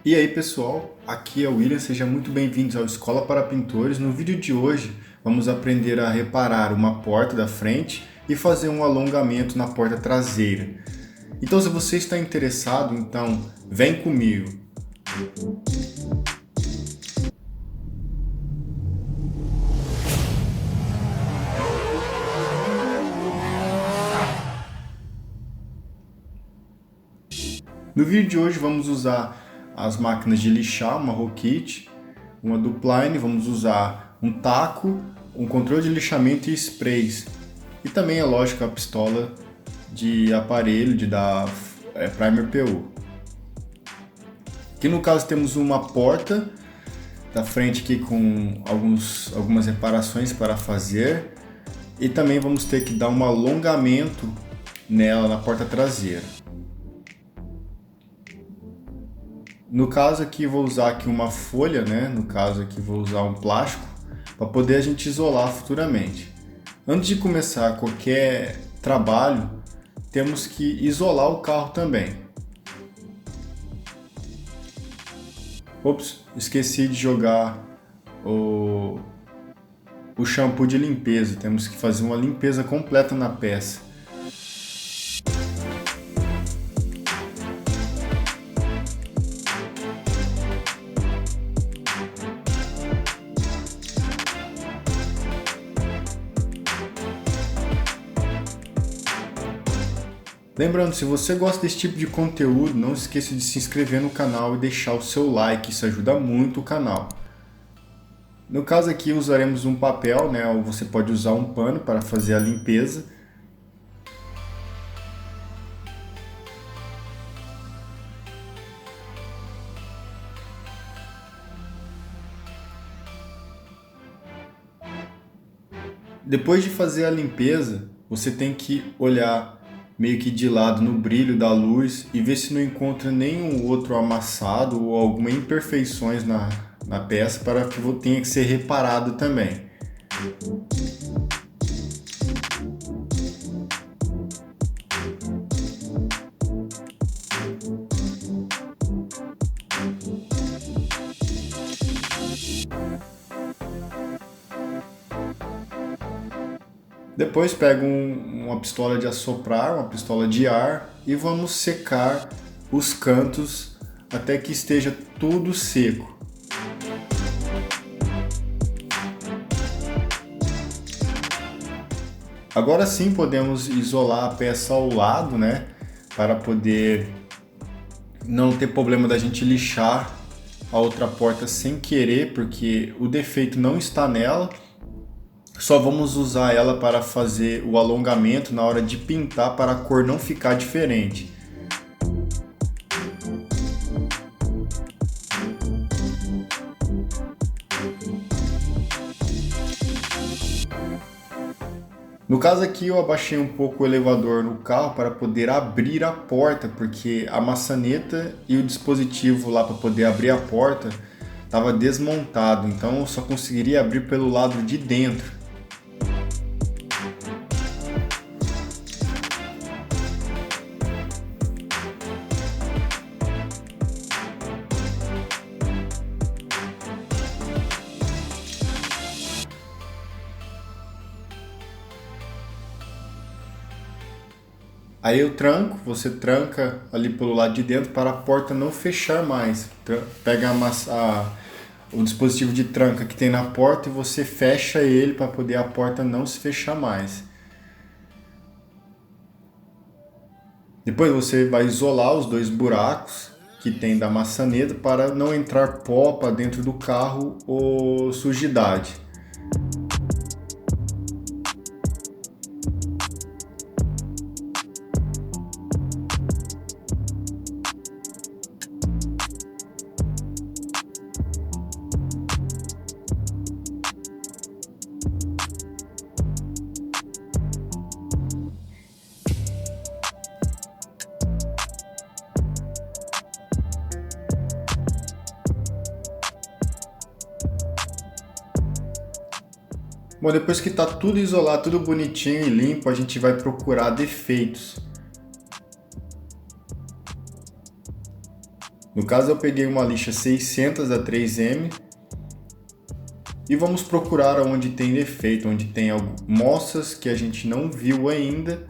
E aí pessoal, aqui é o William, sejam muito bem-vindos ao Escola para Pintores. No vídeo de hoje vamos aprender a reparar uma porta da frente e fazer um alongamento na porta traseira. Então se você está interessado, então vem comigo. No vídeo de hoje vamos usar as máquinas de lixar, uma Rokit, uma Dupline, vamos usar um taco, um controle de lixamento e sprays. E também, é lógico, a pistola de aparelho de dar primer PU. Aqui no caso temos uma porta da frente aqui com algumas reparações para fazer. E também vamos ter que dar um alongamento nela na porta traseira. No caso aqui vou usar aqui uma folha, né? No caso aqui vou usar um plástico para poder a gente isolar futuramente. Antes de começar qualquer trabalho, temos que isolar o carro também. Ops, esqueci de jogar o shampoo de limpeza. Temos que fazer uma limpeza completa na peça. Lembrando, se você gosta desse tipo de conteúdo, não esqueça de se inscrever no canal e deixar o seu like, isso ajuda muito o canal. No caso aqui usaremos um papel, né, ou você pode usar um pano para fazer a limpeza. Depois de fazer a limpeza, você tem que olhar meio que de lado no brilho da luz e ver se não encontra nenhum outro amassado ou alguma imperfeições na peça para que tenha que ser reparado também. Depois pego uma pistola de assoprar, uma pistola de ar e vamos secar os cantos até que esteja tudo seco. Agora sim podemos isolar a peça ao lado, né? Para poder não ter problema da gente lixar a outra porta sem querer, porque o defeito não está nela. Só vamos usar ela para fazer o alongamento na hora de pintar para a cor não ficar diferente. No caso aqui eu abaixei um pouco o elevador no carro para poder abrir a porta, porque a maçaneta e o dispositivo lá para poder abrir a porta estava desmontado, então eu só conseguiria abrir pelo lado de dentro. Aí eu tranco, você tranca ali pelo lado de dentro para a porta não fechar mais. Pega o dispositivo de tranca que tem na porta e você fecha ele para poder a porta não se fechar mais. Depois você vai isolar os dois buracos que tem da maçaneta para não entrar pó para dentro do carro ou sujidade. Bom, depois que está tudo isolado, tudo bonitinho e limpo, a gente vai procurar defeitos. No caso eu peguei uma lixa 600 a 3M e vamos procurar onde tem defeito, onde tem moças que a gente não viu ainda,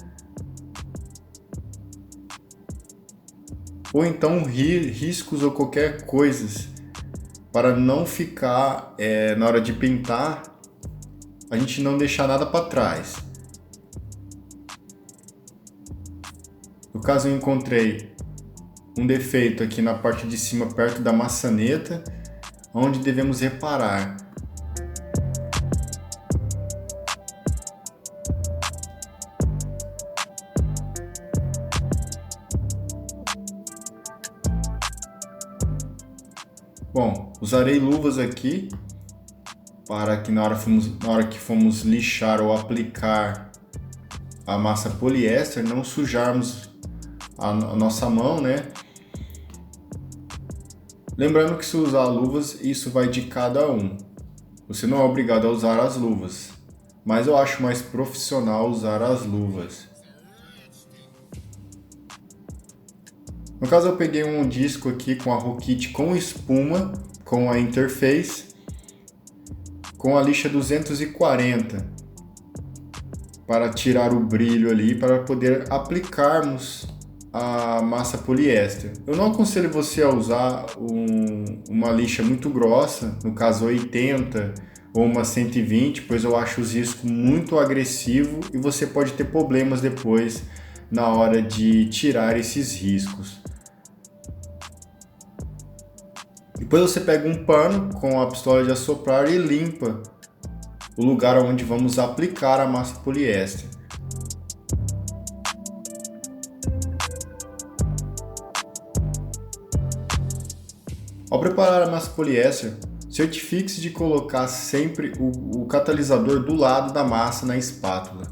ou então riscos ou qualquer coisa, para não ficar, na hora de pintar, a gente não deixar nada para trás. No caso eu encontrei um defeito aqui na parte de cima, perto da maçaneta, onde devemos reparar. Bom, usarei luvas aqui para que na hora que formos lixar ou aplicar a massa poliéster, não sujarmos a nossa mão, né? Lembrando que se usar luvas, isso vai de cada um. Você não é obrigado a usar as luvas, mas eu acho mais profissional usar as luvas. No caso eu peguei um disco aqui com a Rokit com espuma, com a interface, com a lixa 240, para tirar o brilho ali, para poder aplicarmos a massa poliéster. Eu não aconselho você a usar uma lixa muito grossa, no caso 80 ou uma 120, pois eu acho os riscos muito agressivos e você pode ter problemas depois na hora de tirar esses riscos. Depois você pega um pano com a pistola de assoprar e limpa o lugar onde vamos aplicar a massa poliéster. Ao preparar a massa poliéster, certifique-se de colocar sempre o catalisador do lado da massa na espátula.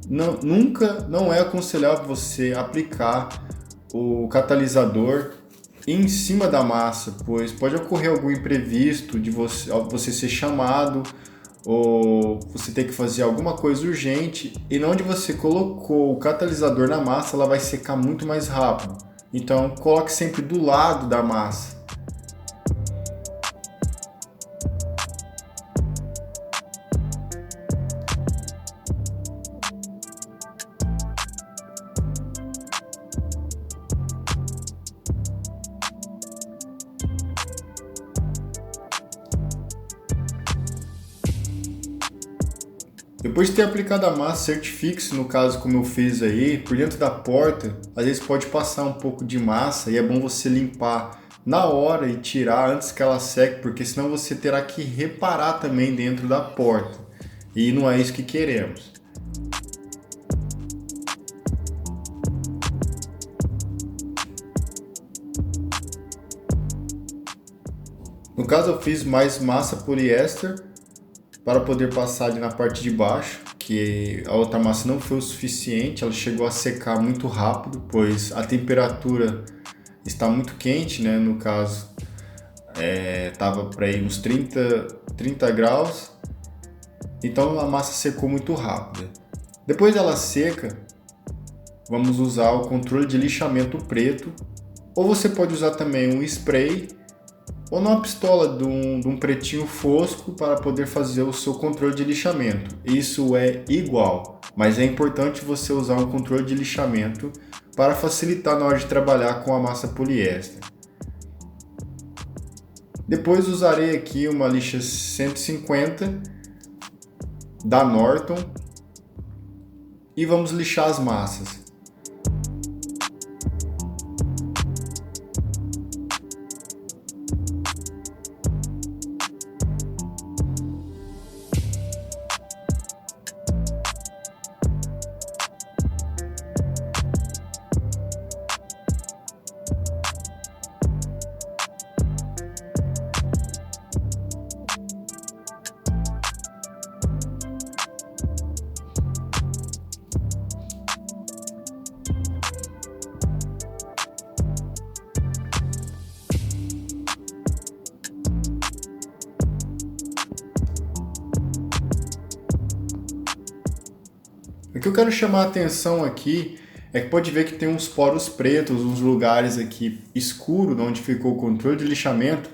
Não é aconselhável você aplicar o catalisador em cima da massa, pois pode ocorrer algum imprevisto de você ser chamado ou você ter que fazer alguma coisa urgente e onde você colocou o catalisador na massa, ela vai secar muito mais rápido. Então coloque sempre do lado da massa. Depois de ter aplicado a massa, certifique-se, no caso como eu fiz aí, por dentro da porta, às vezes pode passar um pouco de massa e é bom você limpar na hora e tirar antes que ela seque, porque senão você terá que reparar também dentro da porta e não é isso que queremos. No caso eu fiz mais massa poliéster para poder passar ali na parte de baixo, que a outra massa não foi o suficiente, ela chegou a secar muito rápido, pois a temperatura está muito quente, né? No caso, estava para ir uns 30 graus, então a massa secou muito rápido. Depois dela seca, vamos usar o controle de lixamento preto, ou você pode usar também um spray ou numa pistola de um pretinho fosco para poder fazer o seu controle de lixamento. Isso é igual, mas é importante você usar um controle de lixamento para facilitar na hora de trabalhar com a massa poliéster. Depois usarei aqui uma lixa 150 da Norton e vamos lixar as massas. O que eu quero chamar a atenção aqui é que pode ver que tem uns poros pretos, uns lugares aqui escuros, onde ficou o controle de lixamento,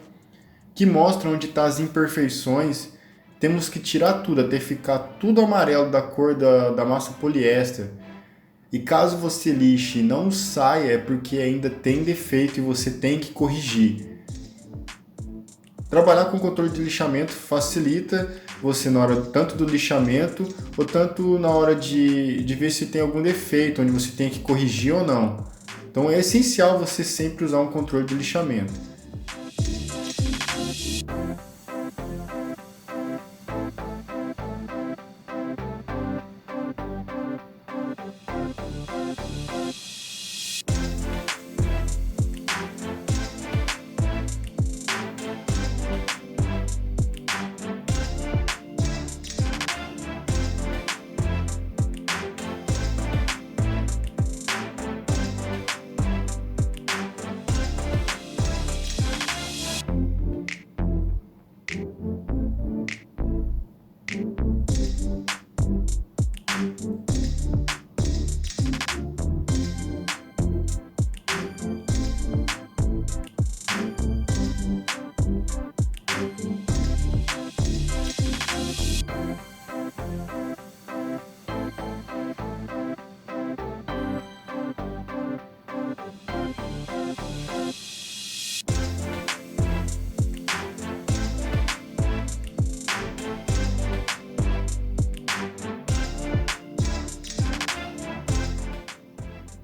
que mostram onde estão as imperfeições. Temos que tirar tudo, até ficar tudo amarelo da cor da massa poliéster. E caso você lixe e não saia, é porque ainda tem defeito e você tem que corrigir. Trabalhar com controle de lixamento facilita você na hora tanto do lixamento ou tanto na hora de ver se tem algum defeito, onde você tem que corrigir ou não. Então é essencial você sempre usar um controle de lixamento.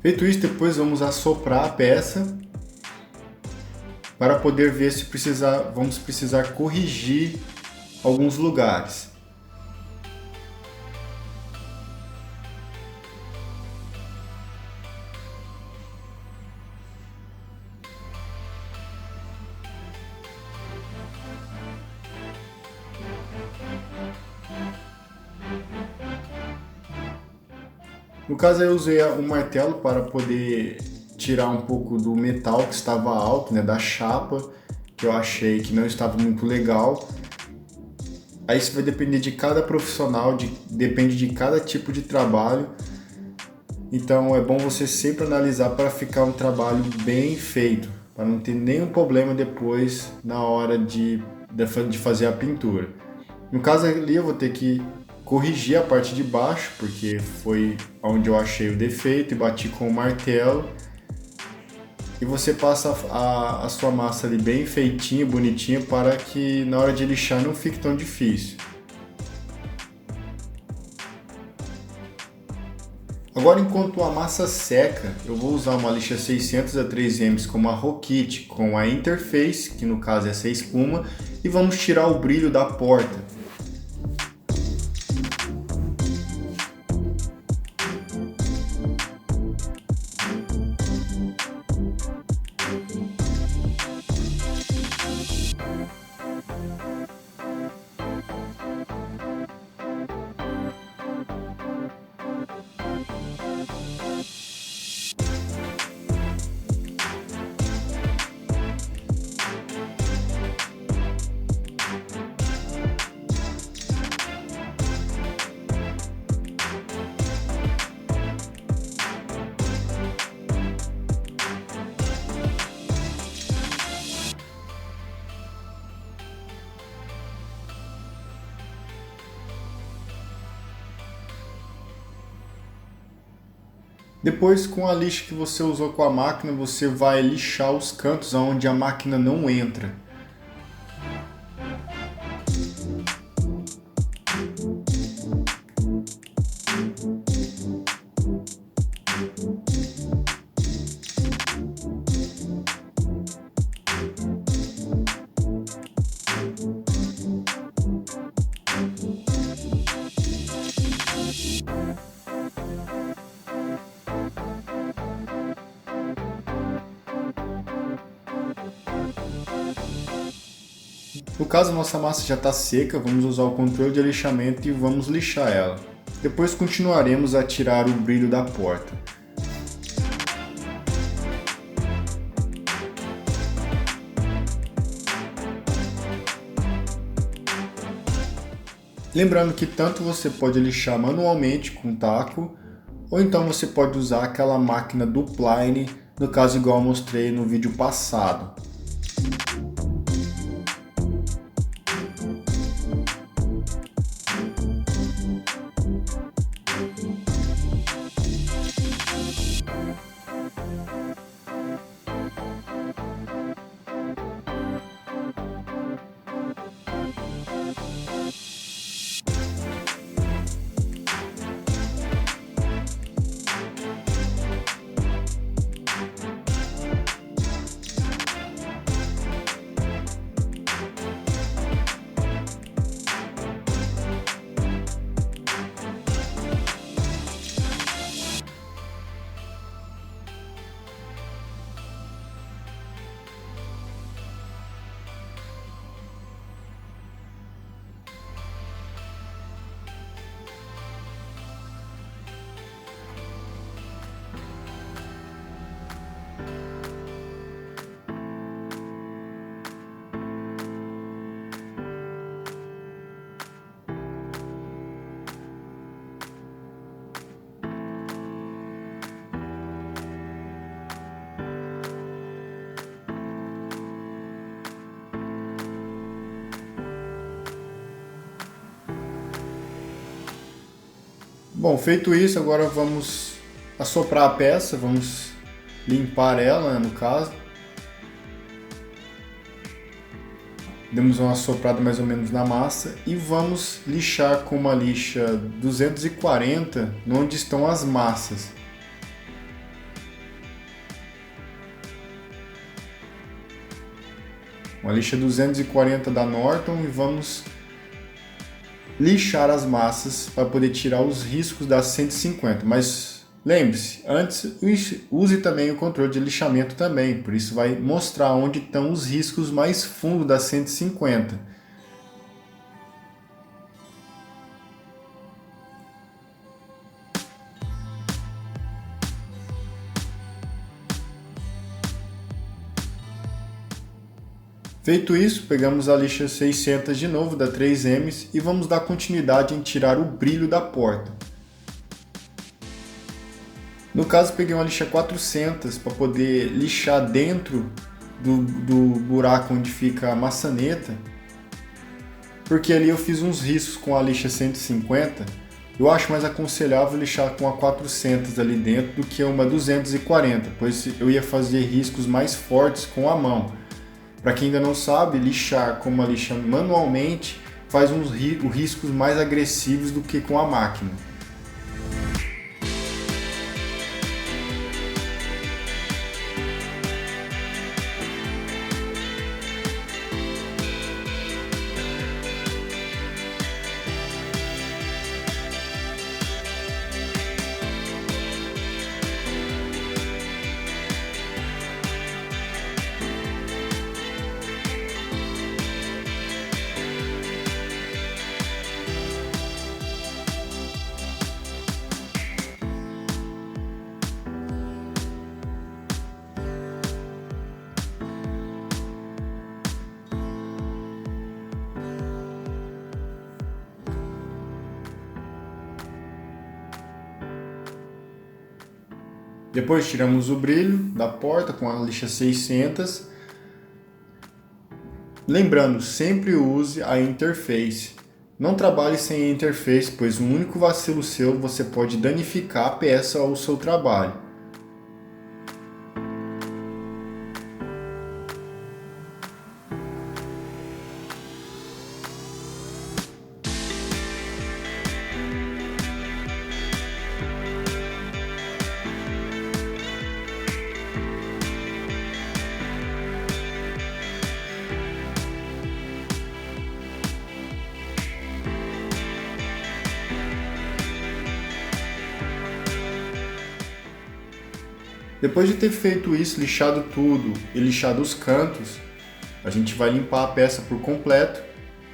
Feito isso, depois vamos assoprar a peça para poder ver se vamos precisar corrigir alguns lugares. No caso, eu usei um martelo para poder tirar um pouco do metal que estava alto, né, da chapa, que eu achei que não estava muito legal. Aí isso vai depender de cada profissional, depende de cada tipo de trabalho. Então é bom você sempre analisar para ficar um trabalho bem feito, para não ter nenhum problema depois na hora de fazer a pintura. No caso ali eu vou ter que corrigir a parte de baixo, porque foi onde eu achei o defeito e bati com o martelo. E você passa a sua massa ali bem feitinha, bonitinha, para que na hora de lixar não fique tão difícil. Agora, enquanto a massa seca, eu vou usar uma lixa 600 a 3M como a Rokit com a Interface, que no caso é essa espuma, e vamos tirar o brilho da porta. Depois, com a lixa que você usou com a máquina, você vai lixar os cantos onde a máquina não entra. No caso, nossa massa já está seca, vamos usar o controle de lixamento e vamos lixar ela. Depois continuaremos a tirar o brilho da porta. Lembrando que tanto você pode lixar manualmente com taco, ou então você pode usar aquela máquina do Plane, no caso igual eu mostrei no vídeo passado. Bom, feito isso, agora vamos assoprar a peça, vamos limpar ela, né, no caso. Demos uma assoprada mais ou menos na massa e vamos lixar com uma lixa 240 onde estão as massas. Uma lixa 240 da Norton e vamos lixar as massas para poder tirar os riscos das 150. Mas lembre-se, antes use também o controle de lixamento também, por isso vai mostrar onde estão os riscos mais fundos das 150. Feito isso, pegamos a lixa 600 de novo da 3M e vamos dar continuidade em tirar o brilho da porta. No caso, peguei uma lixa 400 para poder lixar dentro do buraco onde fica a maçaneta, porque ali eu fiz uns riscos com a lixa 150. Eu acho mais aconselhável lixar com a 400 ali dentro do que uma 240, pois eu ia fazer riscos mais fortes com a mão. Para quem ainda não sabe, lixar com uma lixa manualmente faz uns riscos mais agressivos do que com a máquina. Depois tiramos o brilho da porta com a lixa 600. Lembrando, sempre use a interface. Não trabalhe sem a interface, pois um único vacilo seu você pode danificar a peça ou o seu trabalho. Depois de ter feito isso, lixado tudo e lixado os cantos, a gente vai limpar a peça por completo.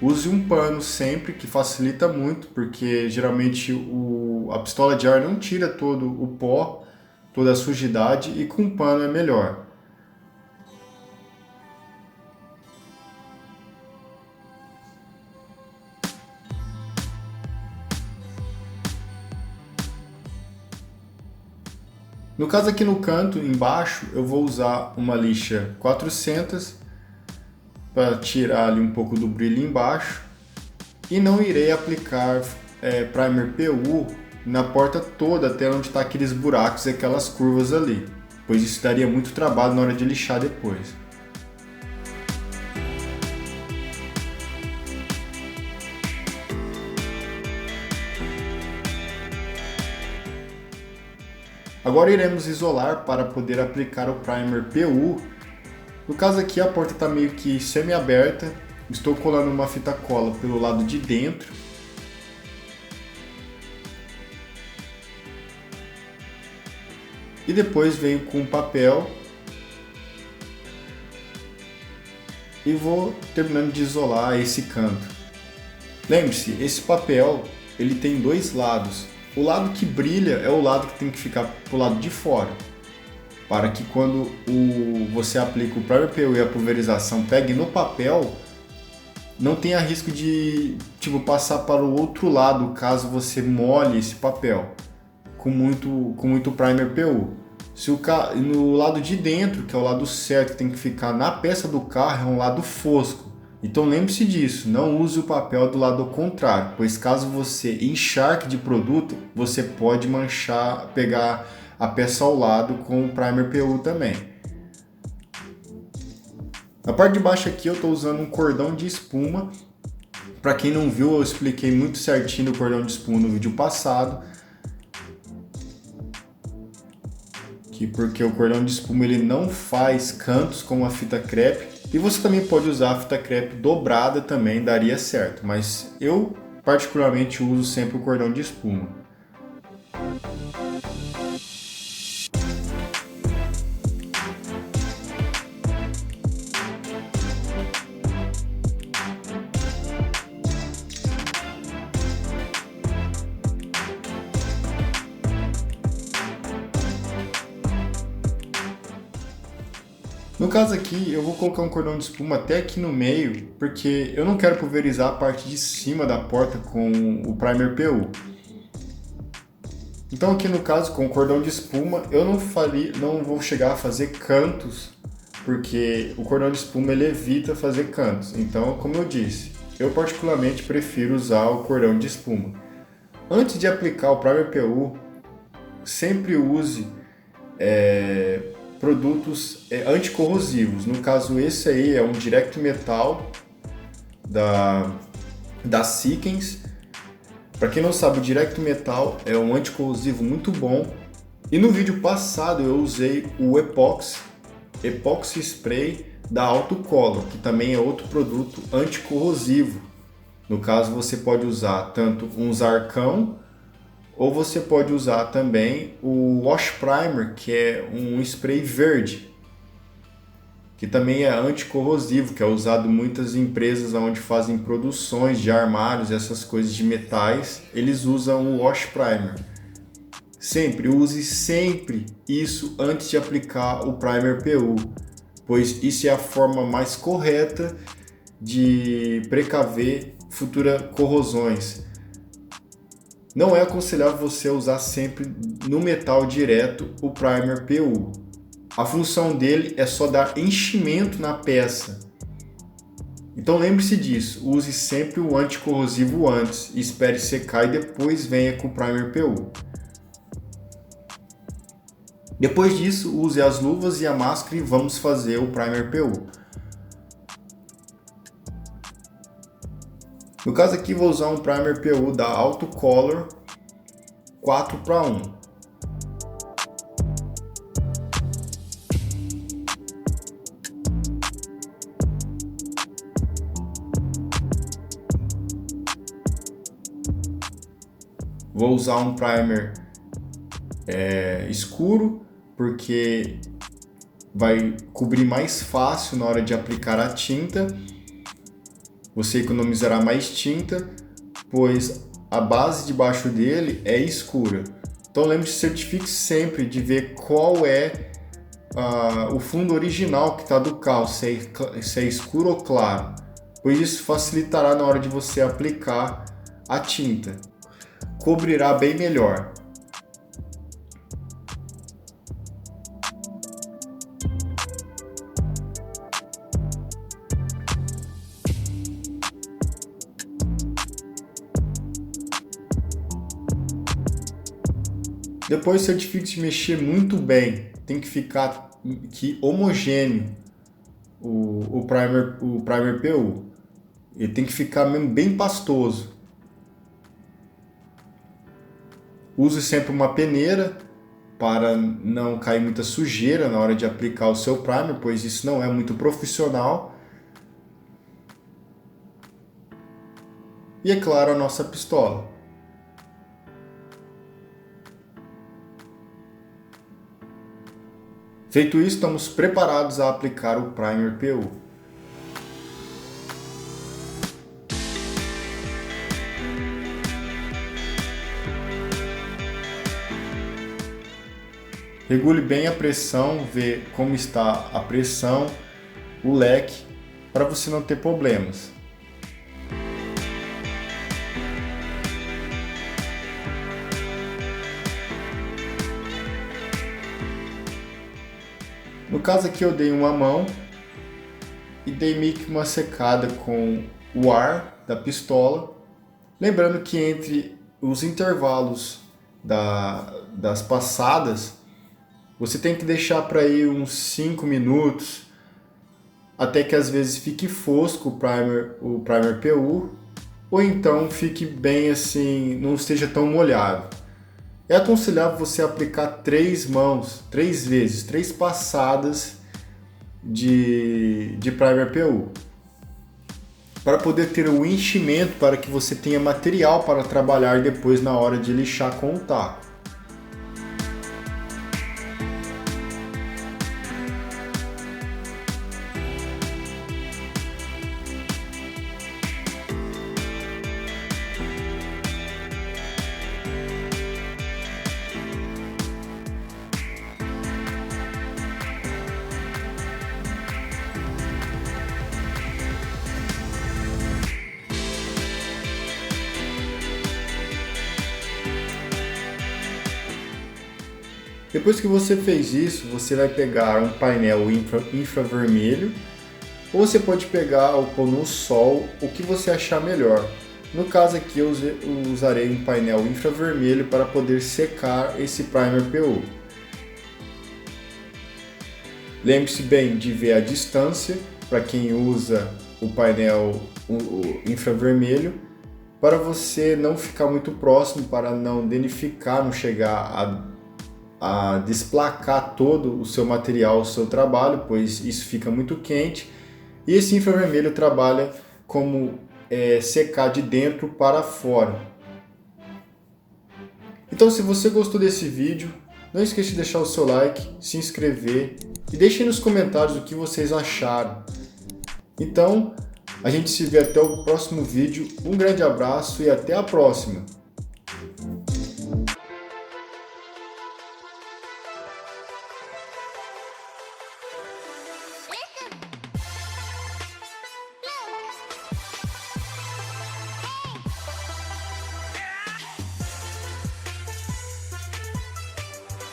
Use um pano sempre, que facilita muito, porque geralmente a pistola de ar não tira todo o pó, toda a sujidade, e com um pano é melhor. No caso aqui no canto, embaixo, eu vou usar uma lixa 400 para tirar ali um pouco do brilho embaixo e não irei aplicar primer PU na porta toda até onde está aqueles buracos e aquelas curvas ali, pois isso daria muito trabalho na hora de lixar depois. Agora iremos isolar para poder aplicar o primer PU. No caso aqui a porta está meio que semi-aberta, estou colando uma fita cola pelo lado de dentro. E depois venho com o papel e vou terminando de isolar esse canto. Lembre-se, esse papel ele tem dois lados. O lado que brilha é o lado que tem que ficar pro lado de fora, para que quando você aplica o primer PU e a pulverização pegue no papel, não tenha risco de passar para o outro lado caso você molhe esse papel com muito primer PU. No lado de dentro, que é o lado certo que tem que ficar na peça do carro, é um lado fosco. Então lembre-se disso, não use o papel do lado contrário, pois caso você encharque de produto, você pode pegar a peça ao lado com o primer PU também. Na parte de baixo aqui eu estou usando um cordão de espuma. Para quem não viu, eu expliquei muito certinho o cordão de espuma no vídeo passado. Porque o cordão de espuma ele não faz cantos como a fita crepe. E você também pode usar a fita crepe dobrada também, daria certo. Mas eu particularmente uso sempre o cordão de espuma. No caso aqui, eu vou colocar um cordão de espuma até aqui no meio, porque eu não quero pulverizar a parte de cima da porta com o primer PU. Então aqui no caso, com o cordão de espuma, eu não vou chegar a fazer cantos, porque o cordão de espuma ele evita fazer cantos. Então, como eu disse, eu particularmente prefiro usar o cordão de espuma. Antes de aplicar o primer PU, sempre use produtos anticorrosivos. No caso, esse aí é um Direct Metal da Sikkens. Para quem não sabe, o Direct Metal é um anticorrosivo muito bom. E no vídeo passado eu usei o Epoxy Spray da Autocolor, que também é outro produto anticorrosivo. No caso, você pode usar tanto um Zarcão, ou você pode usar também o Wash Primer, que é um spray verde, que também é anticorrosivo, que é usado em muitas empresas onde fazem produções de armários, essas coisas de metais, eles usam o Wash Primer. Use sempre isso antes de aplicar o Primer PU, pois isso é a forma mais correta de precaver futuras corrosões. Não é aconselhável você usar sempre no metal direto o primer PU. A função dele é só dar enchimento na peça. Então lembre-se disso, use sempre o anticorrosivo antes, espere secar e depois venha com o primer PU. Depois disso, use as luvas e a máscara e vamos fazer o primer PU. No caso aqui vou usar um primer PU da Autocolor 4:1. Vou usar um primer escuro, porque vai cobrir mais fácil na hora de aplicar a tinta. Você economizará mais tinta, pois a base debaixo dele é escura. Então lembre-se, certifique sempre de ver qual é o fundo original que está do carro, se é escuro ou claro, pois isso facilitará na hora de você aplicar a tinta. Cobrirá bem melhor. Depois certifique-se de mexer muito bem, tem que ficar homogêneo o primer PU. Ele tem que ficar mesmo bem pastoso. Use sempre uma peneira para não cair muita sujeira na hora de aplicar o seu primer, pois isso não é muito profissional. E é claro, a nossa pistola. Feito isso, estamos preparados a aplicar o primer PU. Regule bem a pressão, vê como está a pressão, o leque, para você não ter problemas. No caso aqui eu dei uma mão e dei meio que uma secada com o ar da pistola. Lembrando que entre os intervalos das passadas, você tem que deixar para ir uns 5 minutos, até que às vezes fique fosco o primer PU, ou então fique bem assim, não esteja tão molhado. É aconselhável você aplicar 3 vezes, 3 passadas de primer PU, para poder ter o enchimento, para que você tenha material para trabalhar depois na hora de lixar com o taco. Depois que você fez isso, você vai pegar um painel infravermelho, ou você pode pegar ou pôr no sol, o que você achar melhor. No caso aqui eu usarei um painel infravermelho para poder secar esse primer PU. Lembre-se bem de ver a distância para quem usa o painel infravermelho, para você não ficar muito próximo, para não danificar, não chegar a desplacar todo o seu material, o seu trabalho, pois isso fica muito quente. E esse infravermelho trabalha como secar de dentro para fora. Então, se você gostou desse vídeo, não esqueça de deixar o seu like, se inscrever e deixem nos comentários o que vocês acharam. Então, a gente se vê até o próximo vídeo. Um grande abraço e até a próxima!